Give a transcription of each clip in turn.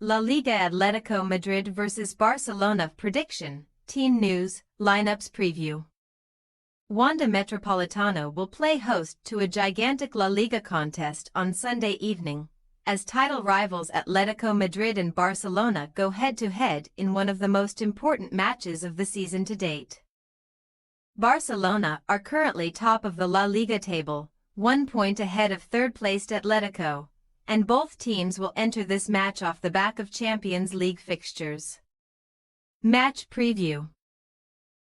La Liga Atletico Madrid vs Barcelona prediction, team news, lineups preview. Wanda Metropolitano will play host to a gigantic La Liga contest on Sunday evening, as title rivals Atletico Madrid and Barcelona go head-to-head in one of the most important matches of the season to date. Barcelona are currently top of the La Liga table, 1 point ahead of third-placed Atletico, and both teams will enter this match off the back of Champions League fixtures. Match preview.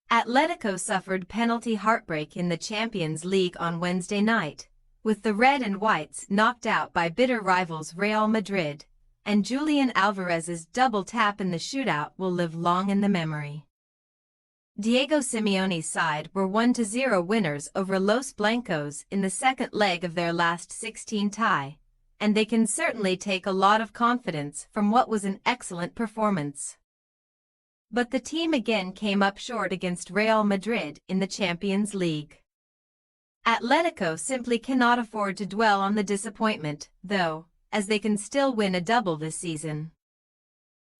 Atletico suffered penalty heartbreak in the Champions League on Wednesday night, with the red and whites knocked out by bitter rivals Real Madrid, and Julian Alvarez's double tap in the shootout will live long in the memory. Diego Simeone's side were 1-0 winners over Los Blancos in the second leg of their last 16 tie, and they can certainly take a lot of confidence from what was an excellent performance. But the team again came up short against Real Madrid in the Champions League. Atletico simply cannot afford to dwell on the disappointment, though, as they can still win a double this season.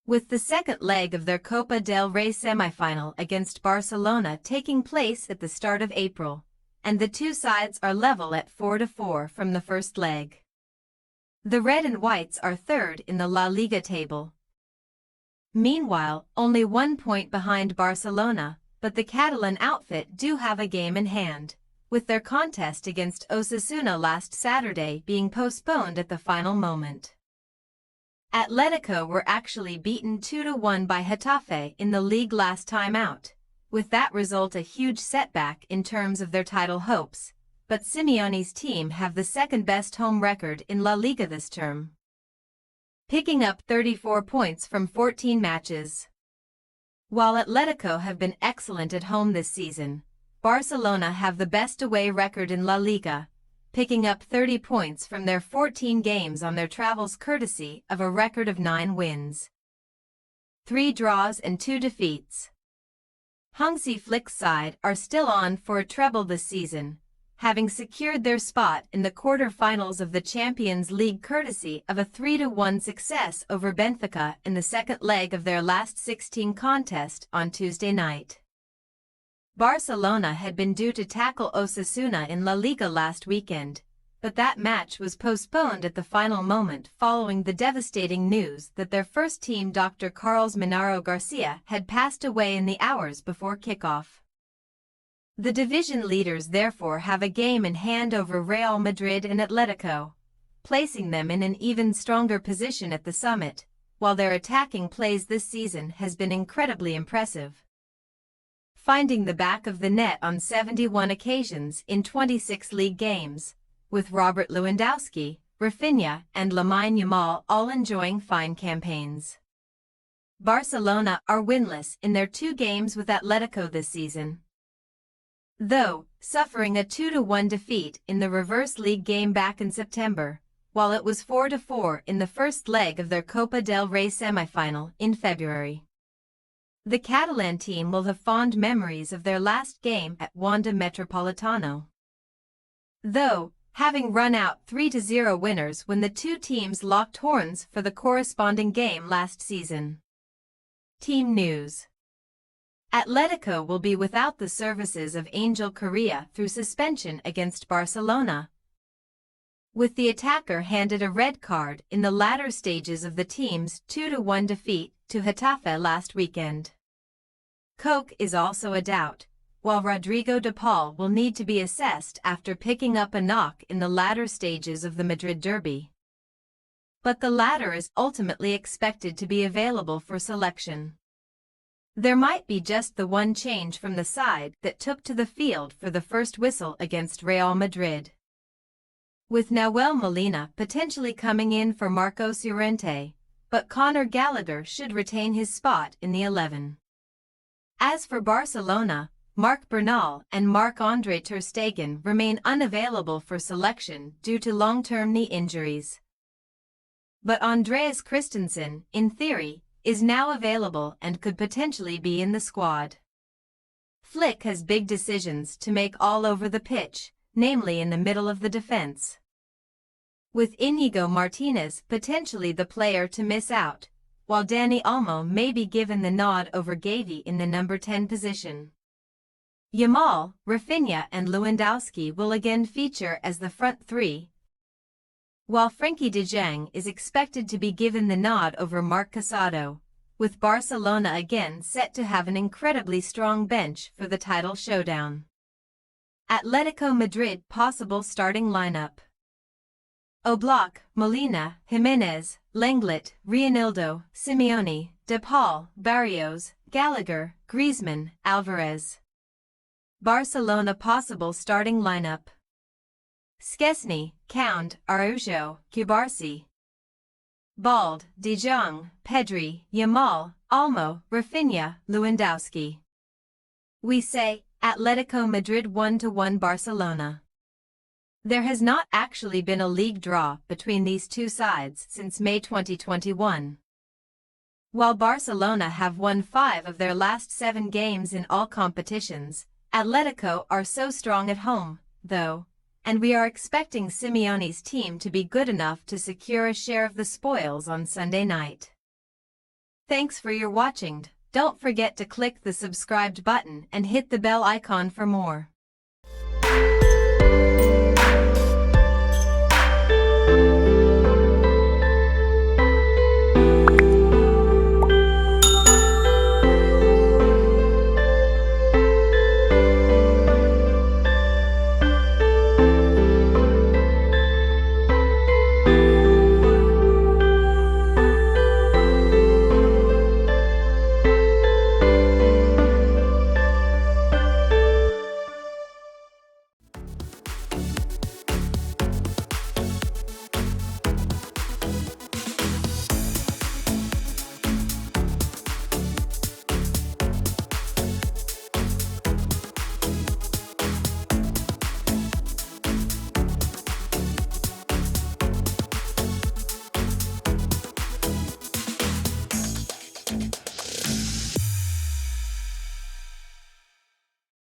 With the second leg of their Copa del Rey semi-final against Barcelona taking place at the start of April, and the two sides are level at 4-4 from the first leg. The red and whites are third in the La Liga table. Meanwhile, only 1 point behind Barcelona, but the Catalan outfit do have a game in hand, with their contest against Osasuna last Saturday being postponed at the final moment. Atletico were actually beaten 2-1 by Getafe in the league last time out, with that result a huge setback in terms of their title hopes, but Simeone's team have the second-best home record in La Liga this term, picking up 34 points from 14 matches. While Atletico have been excellent at home this season, Barcelona have the best away record in La Liga, picking up 30 points from their 14 games on their travels courtesy of a record of 9 wins, 3 draws and 2 defeats. Hansi Flick's side are still on for a treble this season, having secured their spot in the quarter-finals of the Champions League courtesy of a 3-1 success over Benfica in the second leg of their last 16 contest on Tuesday night. Barcelona had been due to tackle Osasuna in La Liga last weekend, but that match was postponed at the final moment following the devastating news that their first team Dr. Carlos Minaro Garcia had passed away in the hours before kickoff. The division leaders therefore have a game in hand over Real Madrid and Atletico, placing them in an even stronger position at the summit, while their attacking plays this season has been incredibly impressive, finding the back of the net on 71 occasions in 26 league games, with Robert Lewandowski, Rafinha and Lamine Yamal all enjoying fine campaigns. Barcelona are winless in their 2 games with Atletico this season, though suffering a 2-1 defeat in the reverse league game back in September, while it was 4-4 in the first leg of their Copa del Rey semi-final in February. The Catalan team will have fond memories of their last game at Wanda Metropolitano, though having run out 3-0 winners when the two teams locked horns for the corresponding game last season. Team news. Atletico will be without the services of Angel Correa through suspension against Barcelona, with the attacker handed a red card in the latter stages of the team's 2-1 defeat to Getafe last weekend. Coke is also a doubt, while Rodrigo de Paul will need to be assessed after picking up a knock in the latter stages of the Madrid derby. But the latter is ultimately expected to be available for selection. There might be just the one change from the side that took to the field for the first whistle against Real Madrid, with Nahuel Molina potentially coming in for Marcos Llorente, but Conor Gallagher should retain his spot in the 11. As for Barcelona, Marc Bernal and Marc-Andre ter Stegen remain unavailable for selection due to long-term knee injuries. But Andreas Christensen, in theory, is now available and could potentially be in the squad. Flick has big decisions to make all over the pitch, namely in the middle of the defense, with Íñigo Martínez potentially the player to miss out, while Dani Olmo may be given the nod over Gavi in the number 10 position. Yamal, Rafinha and Lewandowski will again feature as the front three, while Frenkie de Jong is expected to be given the nod over Marc Casado, with Barcelona again set to have an incredibly strong bench for the title showdown. Atletico Madrid possible starting lineup: Oblak, Molina, Jimenez, Lenglet, Reinildo, Simeone, De Paul, Barrios, Gallagher, Griezmann, Alvarez. Barcelona possible starting lineup: Szczesny, Count, Araujo, Cubarsí, Bald, De Jong, Pedri, Yamal, Olmo, Rafinha, Lewandowski. We say, Atletico Madrid 1-1 Barcelona. There has not actually been a league draw between these two sides since May 2021. While Barcelona have won 5 of their last 7 games in all competitions, Atletico are so strong at home, though, and we are expecting Simeone's team to be good enough to secure a share of the spoils on Sunday night. Thanks for your watching. Don't forget to click the subscribed button and hit the bell icon for more.